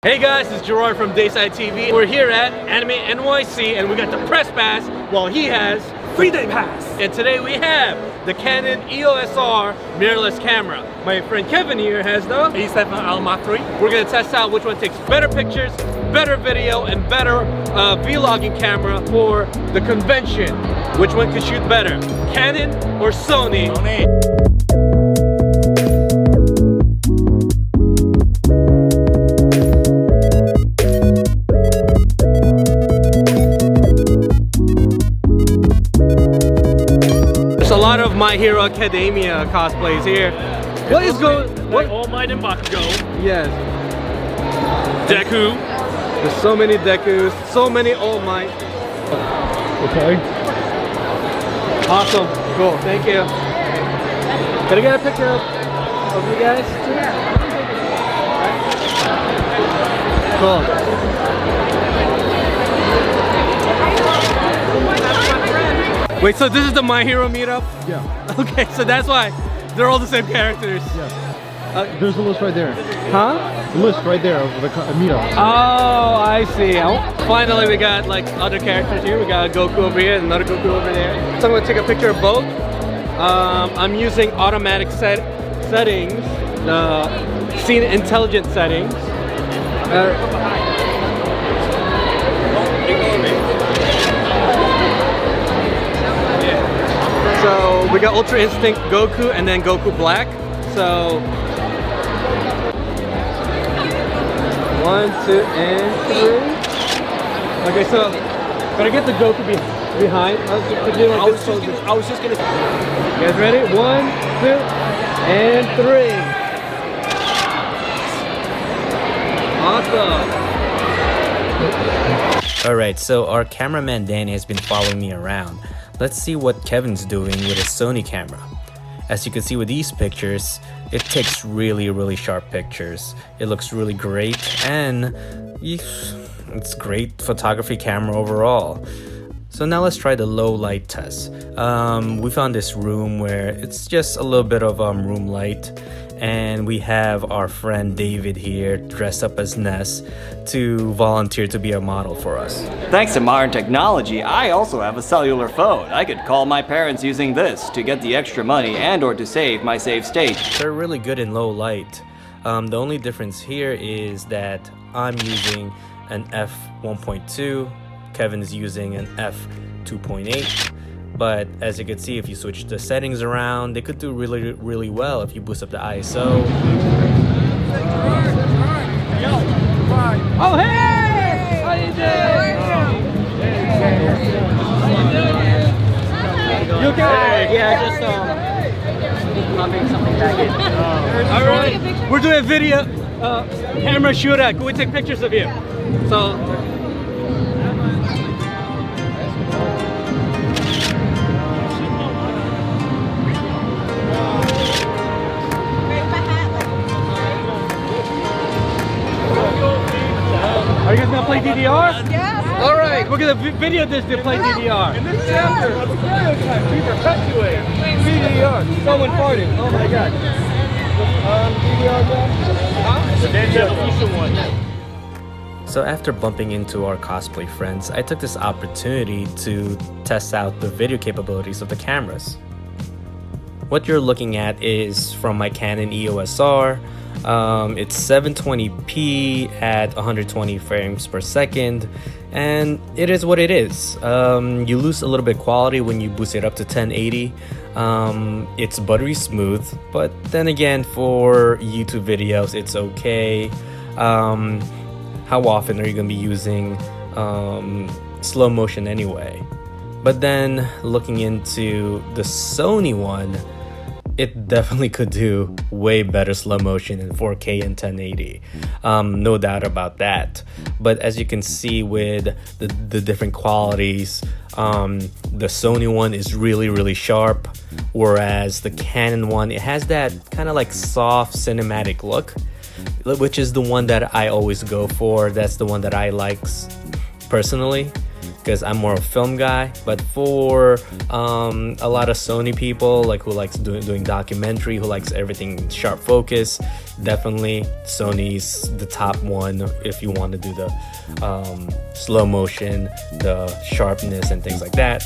Hey guys, it's Girard from Dayside TV. We're here at Anime NYC and we got the press pass while he has free day pass. And today we have the Canon EOS R mirrorless camera. My friend Kevin here has the A7R3. We're gonna test out which one takes better pictures, better video, and better vlogging camera for the convention. Which one could shoot better, Canon or Sony? Sony. A lot of My Hero Academia cosplays here. What is going? What? All Might and Bakugo. Yes. Deku. There's so many Dekus, so many All Might. Okay. Awesome. Cool. Thank you. Can I get a picture of you guys? Cool. Wait, so this is the My Hero meetup? Yeah. Okay, so that's why they're all the same characters. Yeah. There's a list right there. Huh? The list right there of the meetup. Oh, I see. Oh, finally, we got like other characters here. We got Goku over here and another Goku over there. So I'm gonna take a picture of both. I'm using automatic settings, the scene intelligent settings. So we got Ultra Instinct Goku and then Goku Black. So 1, 2, and 3. Okay, so can I get the Goku behind? I was just gonna. You guys ready? 1, 2, and 3. Awesome. Alright, so our cameraman Danny has been following me around. Let's see what Kevin's doing with his Sony camera. As you can see with these pictures, it takes really sharp pictures. It looks really great and it's great photography camera overall. So now let's try the low light test. We found this room where it's just a little bit of room light, and we have our friend David here dressed up as Ness to volunteer to be a model for us. Thanks to modern technology, I also have a cellular phone. I could call my parents using this to get the extra money and or to save my save state. They're really good in low light. The only difference here is that I'm using an f1.2, Kevin is using an f2.8. But as you can see, if you switch the settings around, they could do really well if you boost up the ISO. Oh hey! How you doing? You okay? Yeah, just popping something back in. All right, we're doing a video camera shootout. Can we take pictures of you? So. Are you guys gonna play DDR? Yes. All right, we're gonna video this to play DDR. In this chapter of stereotypes, we perpetuate DDR. Someone farted. Oh my god. DDR the official one. So after bumping into our cosplay friends, I took this opportunity to test out the video capabilities of the cameras. What you're looking at is from my Canon EOS R. It's 720p at 120 frames per second, and it is what it is. You lose a little bit quality when you boost it up to 1080. It's buttery smooth, but then again, for YouTube videos, it's okay. How often are you going to be using slow motion anyway? But then looking into the Sony one, it definitely could do way better slow motion in 4K and 1080. No doubt about that. But as you can see with the different qualities, the Sony one is really sharp, whereas the Canon one, it has that kind of like soft cinematic look, which is the one that I always go for. That's the one that I like personally. because I'm more of a film guy. But for a lot of Sony people, like who likes doing documentary, who likes everything sharp focus, definitely Sony's the top one if you want to do the slow motion, the sharpness and things like that.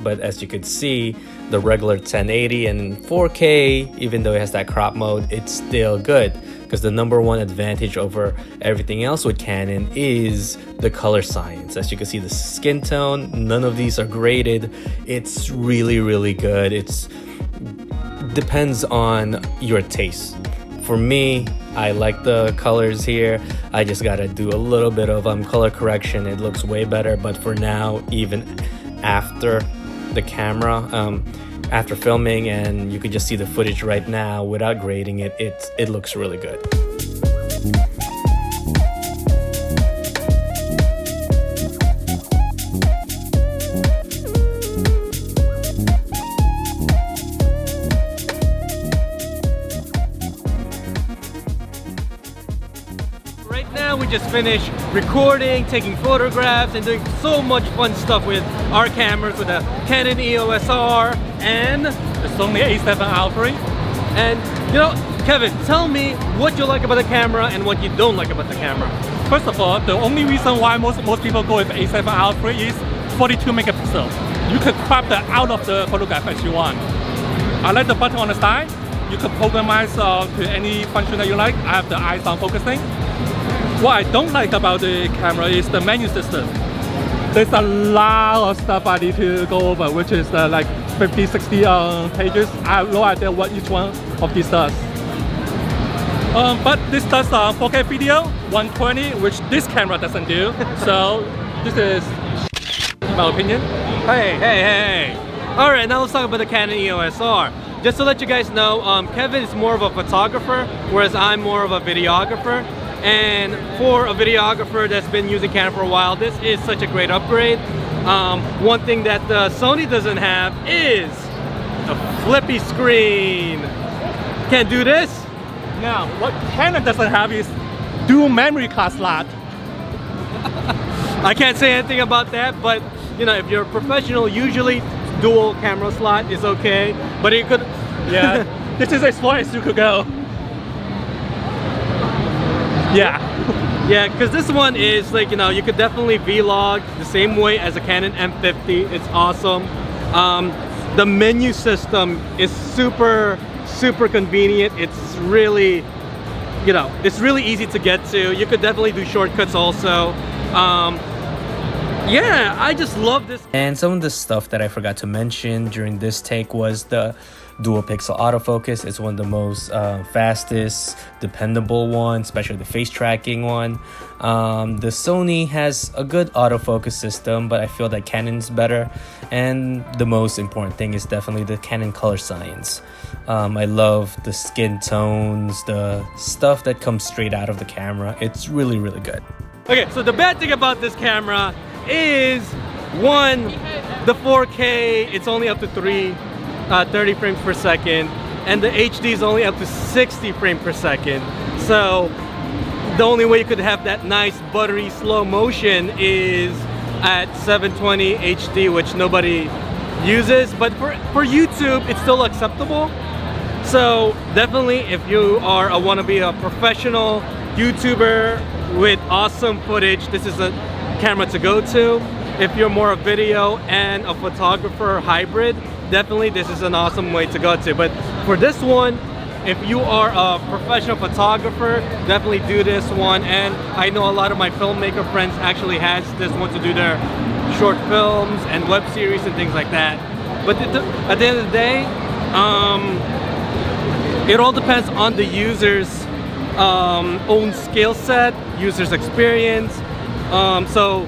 But as you could see, the regular 1080 and 4K, even though it has that crop mode, it's still good. Because the number one advantage over everything else with Canon is the color science. As you can see, the skin tone, none of these are graded. It's really, really good. It depends on your taste. For me, I like the colors here. I just gotta do a little bit of color correction. It looks way better. But for now, even after the camera, after filming, and you can just see the footage right now without grading it, it looks really good. Right now we just finished recording, taking photographs, and doing so much fun stuff with our cameras, with the Canon EOS R and The Sony A7R3. And you know, Kevin, tell me what you like about the camera and what you don't like about the camera. First of all, the only reason why most people go with A7R3 is 42 megapixels. You can crop the out of the photograph as you want. I like the button on the side. You can programize to any function that you like. I have the eyes on focusing. What I don't like about the camera is the menu system. There's a lot of stuff I need to go over, which is like 50, 60 pages. I have no idea what each one of these does. But this does 4K video, 120, which this camera doesn't do. So this is my opinion. Hey. All right, now let's talk about the Canon EOS R. Just to let you guys know, Kevin is more of a photographer, whereas I'm more of a videographer. And for a videographer that's been using Canon for a while, this is such a great upgrade. One thing that the Sony doesn't have is a flippy screen. Can't do this? Now, what Canon doesn't have is dual memory card slot. I can't say anything about that, but you know, if you're a professional, usually dual camera slot is okay. But you could, Yeah, this is as far as you could go. Yeah, because this one is like, you know, you could definitely vlog the same way as a Canon M50. It's awesome. The menu system is super convenient. It's really, you know, it's really easy to get to. You could definitely do shortcuts also. Yeah, I just love this. And some of the stuff that I forgot to mention during this take was the dual pixel autofocus. It's one of the most fastest, dependable ones, especially the face tracking one. The Sony has a good autofocus system, but I feel that Canon's better. And the most important thing is definitely the Canon color science. I love the skin tones, the stuff that comes straight out of the camera. It's really, really good. Okay, so the bad thing about this camera is, one, the 4K, it's only up to 30 frames per second, and the HD is only up to 60 frames per second. So the only way you could have that nice buttery slow motion is at 720 HD, which nobody uses. But for YouTube, it's still acceptable. So definitely, if you want to be a professional YouTuber with awesome footage, this is a camera to go to. If you're more a video and a photographer hybrid, definitely this is an awesome way to go to. But for this one, if you are a professional photographer, definitely do this one. And I know a lot of my filmmaker friends actually has this one to do their short films and web series and things like that. But at the end of the day, it all depends on the user's own skill set, user's experience. So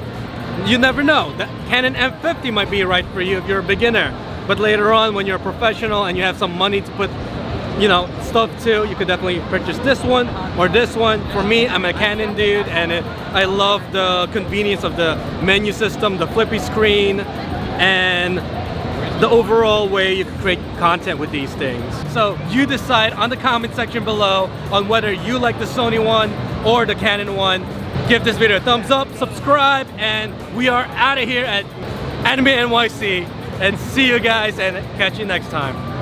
you never know. That Canon M50 might be right for you if you're a beginner. But later on, when you're a professional and you have some money to put, you know, stuff to, you could definitely purchase this one or this one. For me, I'm a Canon dude, and I love the convenience of the menu system, the flippy screen, and the overall way you can create content with these things. So you decide on the comment section below on whether you like the Sony one or the Canon one. Give this video a thumbs up, subscribe, and we are out of here at Anime NYC. And see you guys and catch you next time.